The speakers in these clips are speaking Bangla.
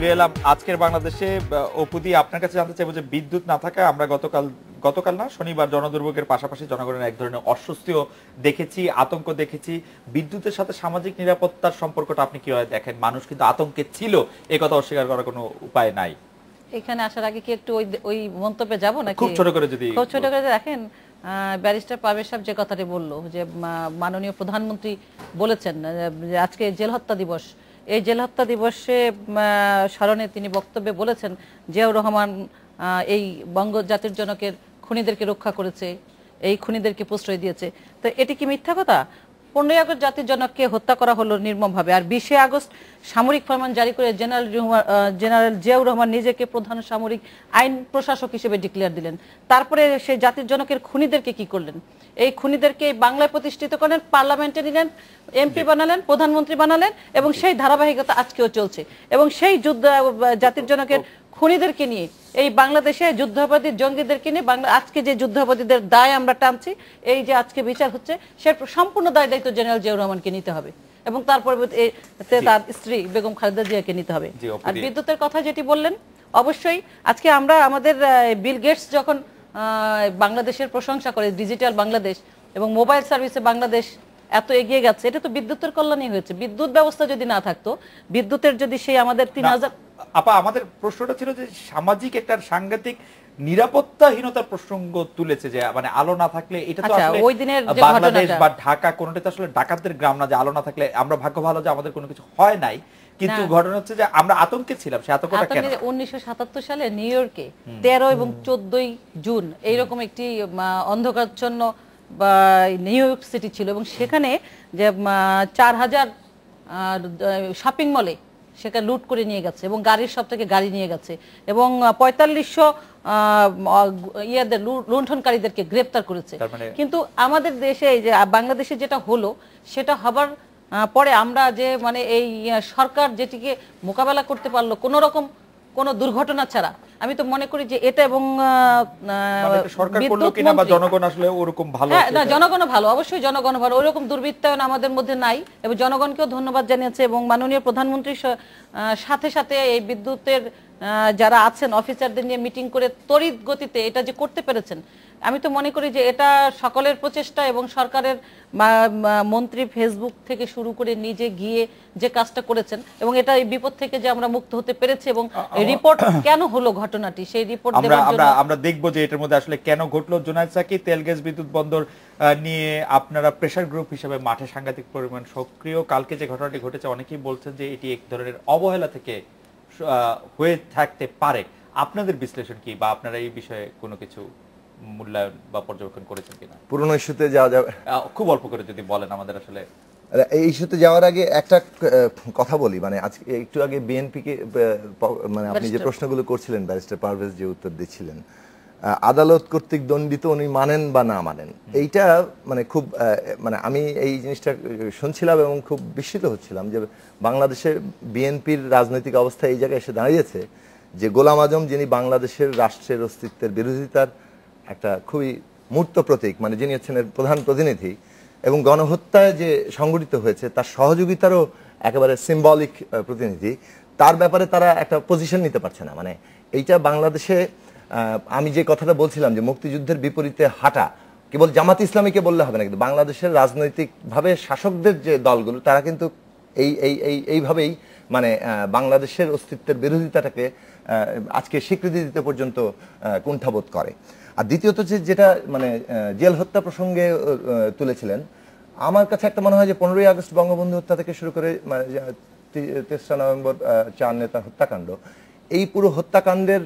ফিরে এলাম আজকের বাংলাদেশে। অপুদি, আপনার কাছে জানতে চাইবো যে বিদ্যুৎ না থাকায় আমরা গতকাল না শনিবার জনদুর্ভোগের পাশাপাশি জনগণের এক ধরনের অস্বস্তিও দেখেছি, আতঙ্ক দেখেছি। বিদ্যুতের সাথে সামাজিক নিরাপত্তার সম্পর্কটা আপনি কিভাবে দেখেন? মানুষ কিন্তু আতঙ্কে ছিল, এই কথা অস্বীকার করার কোনো উপায় নাই। এখানে আসার আগে কি একটু ওই মন্তব্যে যাব নাকি? খুব ছোট করে যদি খুব ছোট করে দেখেন, ব্যারিস্টার পারভেজ সাহেব যে কথাটি বললো যে মাননীয় প্রধানমন্ত্রী বলেছেন যে আজকে জেল হত্যা দিবস, এই জেল হত্যা দিবসে স্মরণে তিনি বক্তব্যে বলেছেন জিয়াউর রহমান এই বঙ্গ জাতির জনকের খুনিদেরকে রক্ষা করেছে, এই খুনিদেরকে প্রশ্রয় দিয়েছে। তো এটি কি মিথ্যা কথা? 15ই আগস্ট জাতির জনককে হত্যা করা হলো নির্মমভাবে, আর 20শে আগস্ট সামরিক ফরমান জারি করে জেনারেল জিয়াউর রহমান নিজেকে প্রধান সামরিক আইন প্রশাসক হিসেবে ডিক্লেয়ার দিলেন। তারপরে সেই জাতির জনকের খুনিদেরকে কি করলেন? এই খুনিদেরকে বাংলায় প্রতিষ্ঠিত করলেন, পার্লামেন্টে নিলেন, এমপি বানালেন, প্রধানমন্ত্রী বানালেন, এবং সেই ধারাবাহিকতা আজকেও চলছে। এবং সেই যুদ্ধ জাতির জনকের খুনিদেরকে নিয়ে, এই বাংলাদেশে যুদ্ধাপরাধী জঙ্গিদেরকে নিয়ে আজকে যে যুদ্ধাপরাধীদের দায় আমরা টানছি, এই যে আজকে বিচার হচ্ছে, সে সম্পূর্ণ দায় দায়িত্ব জেনারেল জিয়াউর রহমানকে নিতে হবে এবং তারপর তার স্ত্রী বেগম খালেদা জিয়াকে নিতে হবে। আর বিদ্যুতের কথা যেটি বললেন, অবশ্যই আজকে আমরা আমাদের বিল গেটস যখন বাংলাদেশের প্রশংসা করে, ডিজিটাল বাংলাদেশ এবং মোবাইল সার্ভিসে বাংলাদেশ এত এগিয়ে গেছে, এটা তো বিদ্যুতের কল্যাণে হয়েছে। বিদ্যুৎ ব্যবস্থা যদি না থাকতো, বিদ্যুতের যদি সেই আমাদের 3000 আপা, আমাদের প্রশ্নটা ছিল যে সামাজিক একটা সাংঘাতিক নিরাপত্তাহীনতার প্রসঙ্গ তুলেছে, যে মানে আলো না থাকলে, এটা তো আসলে ওই দিনের যে বাংলাদেশ বা ঢাকা কোনটা তো আসলে ডাকাতদের গ্রাম না, যে আলো না থাকলে আমরা ভাগ্য ভালো যে আমাদের কোনো কিছু হয় নাই, কিন্তু ঘটনা হচ্ছে যে আমরা আতঙ্কে ছিলাম। সে আতঙ্কটা কেন? 1977 সালে নিউ ইয়র্কে 13 এবং 14ই জুন এইরকম একটি অন্ধকারাচ্ছন্ন বা নিউ ইয়র্ক সিটি ছিল, এবং সেখানে যে 4000 শপিং মলে সেখানে লুট করে নিয়ে গেছে এবং গাড়ির সব থেকে গাড়ি নিয়ে গেছে, এবং 4500 লুণ্ঠনকারীদেরকে গ্রেপ্তার করেছে। কিন্তু আমাদের দেশে, যে বাংলাদেশে যেটা হলো, সেটা হবার পরে আমরা যে মানে এই সরকার যেটিকে মোকাবেলা করতে পারলো কোনো রকম কোনো দুর্ঘটনা ছাড়া, আমি তো মনে করি যে এটা, এবং জনগণ আসলে ওরকম ভালো, না জনগণ ভালো, অবশ্যই জনগণ ভালো, ওইরকম দুর্বৃত্তায়ন আমাদের মধ্যে নাই, এবং জনগণকেও ধন্যবাদ জানিয়েছে। এবং মাননীয় প্রধানমন্ত্রীর সাথে সাথে এই বিদ্যুতের যারা আছেন অফিসারদের নিয়ে মিটিং করে তড়িৎ গতিতে এটা যে করতে পেরেছেন, আমি তো মনে করি যে এটা সকলের প্রচেষ্টা, এবং সরকারের মন্ত্রী ফেসবুক থেকে শুরু করে নিজে গিয়ে যে কাজটা করেছেন, এবং এটা এই বিপদ থেকে যে আমরা মুক্ত হতে পেরেছি, এবং রিপোর্ট কেন হলো ঘটনাটি, সেই রিপোর্ট আমরা দেখবো যে এটার মধ্যে আসলে কেন ঘটলো। জোনায়েদ সাকি, তেল গ্যাস বিদ্যুৎ বন্দর নিয়ে আপনারা প্রেসার গ্রুপ হিসেবে মাঠে সাংঘাতিক পরিমাণ সক্রিয়। কালকে যে ঘটনাটি ঘটেছে, অনেকেই বলছেন যে এটি এক ধরনের অবহেলা থেকে হয়ে থাকতে পারে। আপনাদের বিশ্লেষণ কি, বা আপনারা এই বিষয়ে কোনো কিছু মূল্যায়ন বা পর্যবেক্ষণ করেছেন কিনা? পুরনো ইস্যুতে যাওয়া যাবে, খুব অল্প করে যদি বলেন আমাদের। আসলে এই ইস্যুতে যাওয়ার আগে একটা কথা বলি, মানে আজকে একটু আগে বিএনপিকে, মানে আপনি যে প্রশ্নগুলো করছিলেন, ব্যারিস্টার পারভেজ যে উত্তর দিচ্ছিলেন, আদালত কর্তৃক দণ্ডিত উনি মানেন বা না মানেন, এইটা মানে খুব, মানে আমি এই জিনিসটা শুনছিলাম এবং খুব বিস্মিত হচ্ছিলাম যে বাংলাদেশের বিএনপির রাজনৈতিক অবস্থা এই জায়গায় এসে দাঁড়িয়েছে যে গোলাম আজম, যিনি বাংলাদেশের রাষ্ট্রের অস্তিত্বের বিরোধিতার একটা খুবই মূর্ত প্রতীক, মানে যিনি হচ্ছেন এর প্রধান প্রতিনিধি, এবং গণহত্যায় যে সংঘটিত হয়েছে তার সহযোগিতারও একেবারে সিম্বলিক প্রতিনিধি, তার ব্যাপারে তারা একটা পজিশন নিতে পারছে না। মানে এইটা বাংলাদেশে, আমি যে কথাটা বলছিলাম যে মুক্তিযুদ্ধের বিপরীতে হাঁটা, কেবল জামাত ইসলামীকে বললে হবে না, কিন্তু বাংলাদেশের রাজনৈতিকভাবে শাসকদের যে দলগুলো, তারা কিন্তু এইভাবেই মানে বাংলাদেশের অস্তিত্বের বিরোধিতাটাকে আজকে স্বীকৃতি দিতে পর্যন্ত কুণ্ঠাবোধ করে। আর দ্বিতীয়ত যেটা মানে জেল হত্যা প্রসঙ্গে তুলেছিলেন, আমার কাছে একটা মনে হয় যে 15ই আগস্ট বঙ্গবন্ধু হত্যা থেকে শুরু করে 3রা নভেম্বর 4 নেতা হত্যাকাণ্ড, এই পুরো হত্যাকাণ্ডের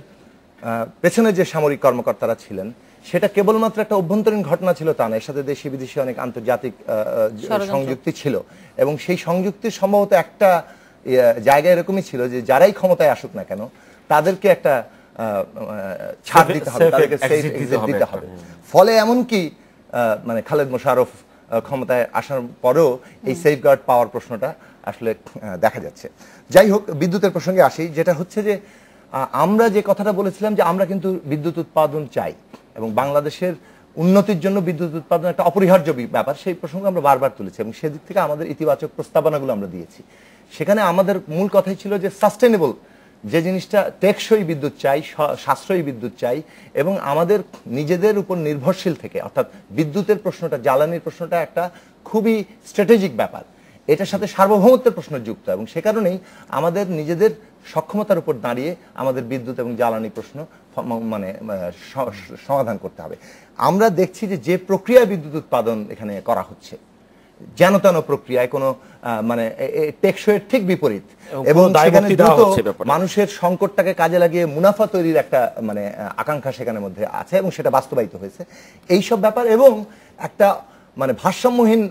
পেছনে যে সামরিক কর্মকর্তারা ছিলেন, সেটা কেবলমাত্র একটা অভ্যন্তরীণ ঘটনা ছিল তা না, এর সাথে দেশি বিদেশি অনেক আন্তর্জাতিক সংযুক্তি ছিল, এবং সেই সংযুক্তির সম্ভবত একটা জায়গা এরকমই ছিল যে যারাই ক্ষমতায় আসুক না কেন, তাদেরকে একটা ছাড় দিতে হবে, তাদেরকে সেফ এক্সিট দিতে হবে। ফলে এমনকি মানে খালেদ মোশাররফ ক্ষমতায় আসার পরেও এই সেফগার্ড পাওয়ার প্রশ্নটা আসলে দেখা যাচ্ছে। যাই হোক, বিদ্যুতের প্রসঙ্গে আসি, যেটা হচ্ছে যে আমরা যে কথাটা বলেছিলাম যে আমরা কিন্তু বিদ্যুৎ উৎপাদন চাই, এবং বাংলাদেশের উন্নতির জন্য বিদ্যুৎ উৎপাদন একটা অপরিহার্য ব্যাপার, সেই প্রসঙ্গ আমরা বারবার তুলেছি, এবং সেদিক থেকে আমাদের ইতিবাচক প্রস্তাবনাগুলো আমরা দিয়েছি। সেখানে আমাদের মূল কথাই ছিল যে সাস্টেনেবল যে জিনিসটা টেকসই বিদ্যুৎ চাই, সাশ্রয়ী বিদ্যুৎ চাই এবং আমাদের নিজেদের উপর নির্ভরশীল থেকে, অর্থাৎ বিদ্যুতের প্রশ্নটা, জ্বালানির প্রশ্নটা একটা খুবই স্ট্র্যাটেজিক ব্যাপার, এটার সাথে সার্বভৌমত্বের প্রশ্ন যুক্ত, এবং সে কারণেই আমাদের নিজেদের সক্ষমতার উপর দাঁড়িয়ে আমাদের বিদ্যুৎ এবং জ্বালানি প্রশ্ন মানে সমাধান করতে হবে। আমরা দেখছি যে প্রক্রিয়ায় বিদ্যুৎ উৎপাদন এখানে করা হচ্ছে, যেন তেন প্রক্রিয়ায়, কোনো মানে টেকসইয়ের ঠিক বিপরীত, এবং সেখানে দ্রুত মানুষের সংকটটাকে কাজে লাগিয়ে মুনাফা তৈরির একটা মানে আকাঙ্ক্ষা সেখানে মধ্যে আছে, এবং সেটা বাস্তবায়িত হয়েছে। এইসব ব্যাপার এবং একটা মানে ভারসাম্যহীন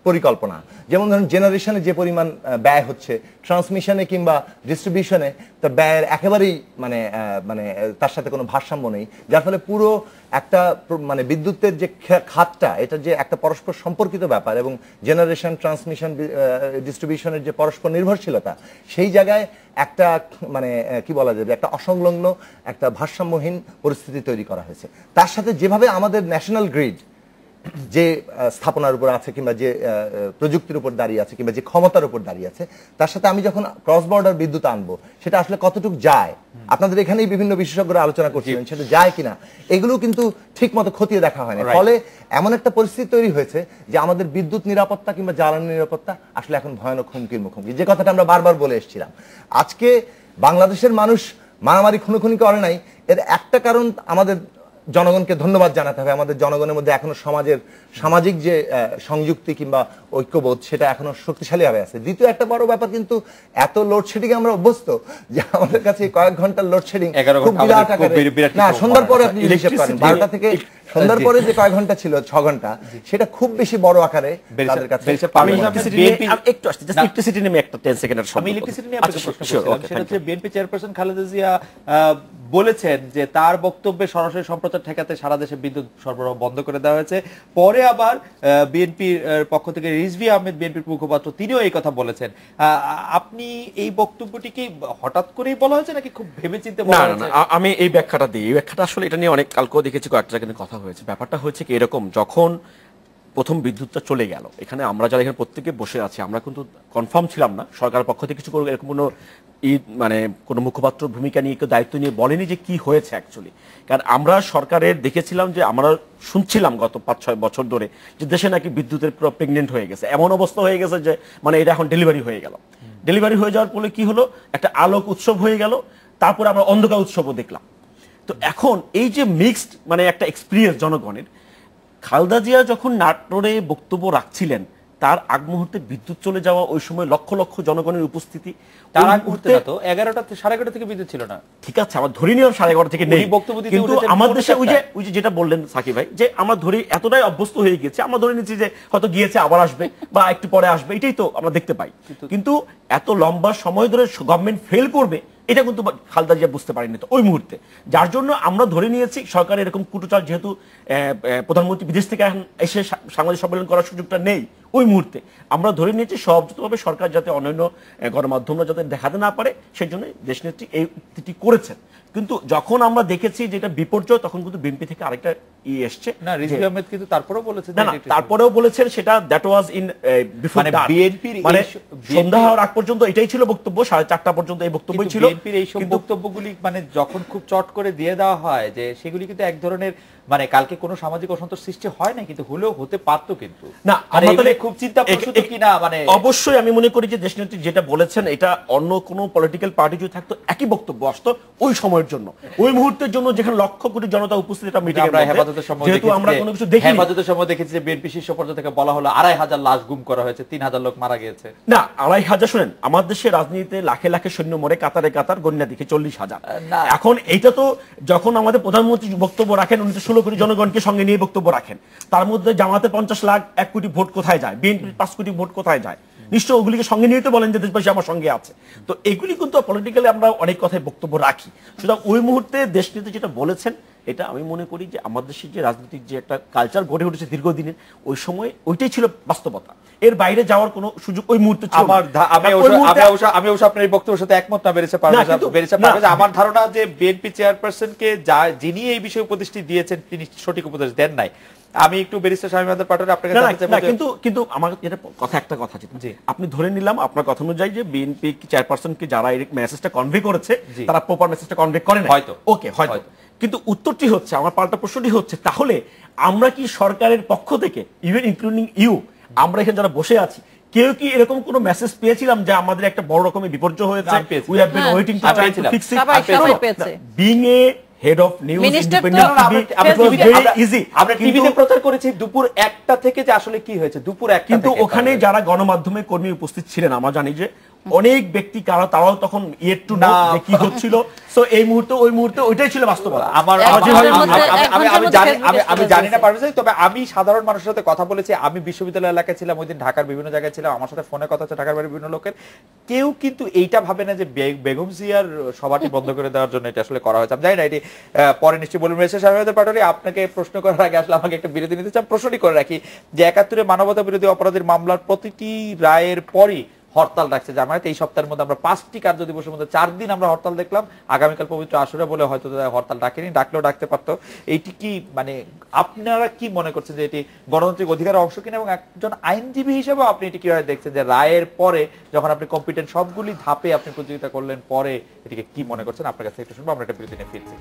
পরিকল্পনা, যেমন ধরুন জেনারেশনে যে পরিমাণ ব্যয় হচ্ছে, ট্রান্সমিশনে কিংবা ডিস্ট্রিবিউশনে তার ব্যয়ের একেবারেই মানে মানে তার সাথে কোনো ভারসাম্য নেই, যার ফলে পুরো একটা মানে বিদ্যুতের যে খাতটা, এটা যে একটা পরস্পর সম্পর্কিত ব্যাপার, এবং জেনারেশন, ট্রান্সমিশন, ডিস্ট্রিবিউশনের যে পরস্পর নির্ভরশীলতা, সেই জায়গায় একটা মানে কি বলা যাবে, একটা অসংলগ্ন, একটা ভারসাম্যহীন পরিস্থিতি তৈরি করা হয়েছে। তার সাথে যেভাবে আমাদের ন্যাশনাল গ্রিড যে স্থাপনার উপর আছে, কিংবা যে প্রযুক্তির উপর দাঁড়িয়ে আছে, কিংবা যে ক্ষমতার উপর দাঁড়িয়ে আছে, তার সাথে আমি যখন ক্রস বর্ডার বিদ্যুৎ আনবো, সেটা আসলে কতটুকু যায়, আপনাদের এখানেই বিভিন্ন বিশেষজ্ঞরা আলোচনা করছিলেন, সেটা যায় কিনা, এগুলো কিন্তু ঠিক মতো খতিয়ে দেখা হয় না। ফলে এমন একটা পরিস্থিতি তৈরি হয়েছে যে আমাদের বিদ্যুৎ নিরাপত্তা কিংবা জ্বালানি নিরাপত্তা আসলে এখন ভয়ানক হুমকির মুখোমুখি, যে কথাটা আমরা বারবার বলে এসেছিলাম। আজকে বাংলাদেশের মানুষ মারামারি খুনোখুনি করে নাই, এর একটা কারণ আমাদের জনগণকে ধন্যবাদ জানাতে হবে। আমাদের জনগণের মধ্যে এখনো সামাজিক যে সংযুক্তি কিংবা ঐক্যবোধ, সেটা এখনো শক্তিশালীভাবে আছে। দ্বিতীয় একটা বড় ব্যাপার, কিন্তু এত লোডশেডিং আমরা অভ্যস্ত যে আমাদের কাছে কয়েক ঘন্টার লোডশেডিং খুব বিরাট আকারে, না সন্ধ্যার পরে আপনি হিসাব করেন 12টা থেকে সন্ধ্যার পরে যে কয়েক ঘন্টা ছিল, 6 ঘন্টা, সেটা খুব বেশি বড় আকারে তাদের কাছে। একটু আসছে, জাস্ট ইলেকট্রিসিটি নিয়ে একটা 10 সেকেন্ডের শব্দ। আমি ইলেকট্রিসিটি নিয়ে আপনাকে প্রশ্ন করছিলাম, সেটা হচ্ছে বিএনপি চেয়ারপারসন খালেদা জিয়া বলেছেন যে তার বক্তব্যে সরাসরি সম্প্রচার ঠেকাতে সারা দেশে বিদ্যুৎ সরবরাহ বন্ধ করে দেওয়া হয়েছে। পরে আবার বিএনপির পক্ষ থেকে রিজভী আহমেদ, বিএনপির মুখপাত্র, তিনিও এই কথা বলেছেন। আপনি এই বক্তব্যটি কি হঠাৎ করেই বলা হয়েছে নাকি খুব ভেবেচিন্তে বলা হয়েছে? না, আমি এই ব্যাখ্যাটা দিই। এই ব্যাখ্যাটা আসলে এটা নিয়ে অনেক কালকেও দেখেছি, কয়েকটা জায়গায় কথা হয়েছে। ব্যাপারটা হচ্ছে কি এরকম, যখন প্রথম বিদ্যুৎটা চলে গেল, এখানে আমরা যারা এখানে প্রত্যেকে বসে আছি, আমরা কিন্তু কনফার্ম ছিলাম না সরকারের পক্ষ থেকে কিছু করবো, এরকম কোনো মানে কোনো মুখপাত্র ভূমিকা নিয়ে কেউ দায়িত্ব নিয়ে বলেনি যে কি হয়েছে অ্যাকচুয়ালি। কারণ আমরা সরকারের দেখেছিলাম যে আমরা শুনছিলাম গত 5-6 বছর ধরে যে দেশে নাকি বিদ্যুতের পুরো প্রেগনেন্ট হয়ে গেছে, এমন অবস্থা হয়ে গেছে যে মানে এটা এখন ডেলিভারি হয়ে গেল। ডেলিভারি হয়ে যাওয়ার ফলে কি হলো, একটা আলোক উৎসব হয়ে গেল, তারপরে আমরা অন্ধকার উৎসবও দেখলাম। তো এখন এই যে মিক্সড মানে একটা এক্সপিরিয়েন্স জনগণের, খালেদা জিয়া যখন নাটোরে বক্তব্য রাখছিলেন, তার আগ মুহূর্তে বিদ্যুৎ চলে যাওয়া, ওই সময় লক্ষ লক্ষ জনগণের উপস্থিতি, তার আগ মুহূর্তে তো 11টা 11:30 থেকে বিদ্যুৎ ছিল না। ঠিক আছে, আমার ধরে নিলাম 11:30 থেকে নেই, কিন্তু আমার দেশে ওই যে যেটা বললেন সাকিব ভাই, যে আমরা ধরে এতটাই অভ্যস্ত হয়ে গেছে, আমরা ধরে নিচ্ছি যে হয়তো গিয়েছে, আবার আসবে বা একটু পরে আসবে, এটাই তো আমরা দেখতে পাই। কিন্তু এত লম্বা সময় ধরে গভর্নমেন্ট ফেল করবে, এটা কিন্তু খালেদা জিয়া বুঝতে পারেনি তো ওই মুহূর্তে। যার জন্য আমরা ধরে নিয়েছি সরকারের এরকম কুটচাল, যেহেতু প্রধানমন্ত্রী বিদেশ থেকে এসে সাংবাদিক সম্মেলন করার সুযোগটা নেই, ওই মুহূর্তে আমরা ধরে নিয়েছি সহজতভাবে সরকার যাতে অন্যান্য গণমাধ্যমরা যাতে দেখাতে না পারে, সেই জন্য দেশনেত্রী এই উক্তিটি করেছেন। কিন্তু যখন আমরা দেখেছি যেটা বিপর্যয়, তখন কিন্তু বিএনপি থেকে আরেকটা এসছে না, রিজভী আহমেদ কিন্তু তারপরেও বলেছেন, তারপরেও বলেছেন সেটা দ্যাট ওয়াজ ইন বিফোর বিএনপির মানে সন্ধ্যা হওয়ার আগ পর্যন্ত এটাই ছিল বক্তব্য, 4:30 পর্যন্ত এই বক্তব্যই ছিল। বিএনপির এই সব বক্তব্যগুলি মানে যখন খুব চট করে দিয়ে দেওয়া হয়, যে সেগুলি কিন্তু এক ধরনের মানে কালকে কোনো সামাজিক অসন্তোষ সৃষ্টি হয় না, কিন্তু হলেও হতে পারতো। কিন্তু না, আমাদের খুব চিন্তা কি না, মানে অবশ্যই আমি মনে করি যে দেশনেত্রী যেটা বলেছেন, এটা অন্য কোনো পলিটিক্যাল পার্টি যদি থাকতো একই বক্তব্য আসতো ওই সময়ের জন্য, ওই মুহূর্তের জন্য, যেখানে লক্ষ কোটি জনতা উপস্থিত। এটা মিটিং আমরা হেফাজতের সময় দেখেছি যে বিএনপি শীর্ষ পর্যায়ে থেকে বলা হলো 2,500 লাশ গুম করা হয়েছে, 3,000 লোক মারা গিয়েছে। না, 2,500 শুনেন, আমাদের দেশের রাজনীতিতে লাখে লাখে সৈন্য মরে, কাতারে কাতার, গণনা দেখে 40,000। এখন এইটা তো যখন আমাদের প্রধানমন্ত্রী বক্তব্য রাখেন, উনি তো 16 কোটি জনগণকে সঙ্গে নিয়ে বক্তব্য রাখেন, তার মধ্যে জামাতে 50 লাখ, 1 কোটি ভোট কোথায় যায়, বিএনপির 5 কোটি ভোট কোথায় যায়, নিশ্চয় ওগুলিকে সঙ্গে নিয়ে তো বলেন যে দেশবাসী আমার সঙ্গে আছে। তো এগুলি কিন্তু পলিটিক্যালি আমরা অনেক কথায় বক্তব্য রাখি, সুতরাং ওই মুহূর্তে দেশনীতি যেটা বলেছেন, এটা আমি মনে করি যে আমাদের দেশের যে রাজনৈতিক যে একটা কালচার গড়ে উঠেছে দীর্ঘদিনের, ওই সময় ওইটাই ছিল বাস্তবতা। এর বাইরে যাওয়ার কোনো সুযোগ ওই মুহূর্তে ছিল না। আমি অবশ্য আপনার এই বক্তব্যের সাথে একমত না বেরিয়েছে আমার ধারণা যে বিএনপি চেয়ারপারসনকে যিনি এই বিষয়ে উপদেশটি দিয়েছেন তিনি সঠিক উপদেশ দেন নাই। আমি একটু ব্যারিস্টার শামীম আহমেদ পাটোয়ারি আপনার কাছে কিন্তু আমার এটা একটা কথা জি আপনি ধরে নিলাম আপনার কথা অনুযায়ী যে বিএনপি চেয়ারপারসনকে যারা এই মেসেজটা কনভে করেছে তারা প্রপার মেসেজটা কনভে করে না, হয়তো ওকে হয়তো, কিন্তু উত্তরটি হচ্ছে, আমার পাল্টা প্রশ্নটি হচ্ছে, তাহলে আমরা কি সরকারের পক্ষ থেকে ইভেন ইনক্লুডিং ইউ আমরা এখানে যারা বসে আছি কেউ কি এরকম কোনো মেসেজ পেয়েছিলাম যে আমাদের একটা বড় রকমের বিপর্যয় হয়েছে, we have been waiting to try to fix it? Being a head of news আমরা টিভিতে প্রচার করেছি দুপুর 1টা থেকে যে আসলে কি হয়েছে দুপুর 1টা, কিন্তু ওখানে যারা গণমাধ্যমে কর্মী উপস্থিত ছিলেন আমরা জানি যে অনেক ব্যক্তি তারাও তখন ইয়েট টু নো যে কি হচ্ছিল। সো এই মুহূর্তে ওই মুহূর্তে ওইটাই ছিল বাস্তবতা। আমি জানি না পারবে, তবে আমি সাধারণ মানুষের সাথে কথা বলেছি, আমি বিশ্ববিদ্যালয় এলাকায় ছিলাম, ওই দিন ঢাকার বিভিন্ন জায়গায় ছিলাম, আমার সাথে ফোনে কথা হচ্ছে ঢাকার বাড়ির বিভিন্ন লোকের, কেউ কিন্তু এইটা ভাবে না যে বেগম জিয়ার সভাটি বন্ধ করে দেওয়ার জন্য এটা আসলে করা হয়েছে। আমি জানি না এটি পরে নিশ্চয়ই বলবেন। ব্যারিস্টার শামীম আহমেদ পাটোয়ারি, আপনাকে প্রশ্ন করার আগে আসলে আমাকে একটা বিরতি নিতে চান। প্রশ্নটি করে রাখি যে ৭১-এ মানবতা বিরোধী অপরাধের মামলার প্রতিটি রায়ের পরই হরতাল ডাকছে জামায়াত। এই সপ্তাহের মধ্যে আমরা 5টি কার্য দিবসের মধ্যে 4 দিন আমরা হরতাল দেখলাম। আগামীকাল পবিত্র আশুরা বলে হয়তো হরতাল ডাকেনি, ডাকলেও ডাকতে পারতো। এইটি কি মানে আপনারা কি মনে করছেন যে এটি গণতান্ত্রিক অধিকারের অংশ কিনা, এবং একজন আইনজীবী হিসেবে আপনি এটি কিভাবে দেখছেন যে রায়ের পরে যখন আপনি কম্পিটেন্ট সবগুলি ধাপে আপনি প্রতিযোগিতা করলেন পরে এটিকে কি মনে করছেন? আপনার কাছে একটু শুনবো, আমরা একটা বিরতি নিয়ে ফিরছি।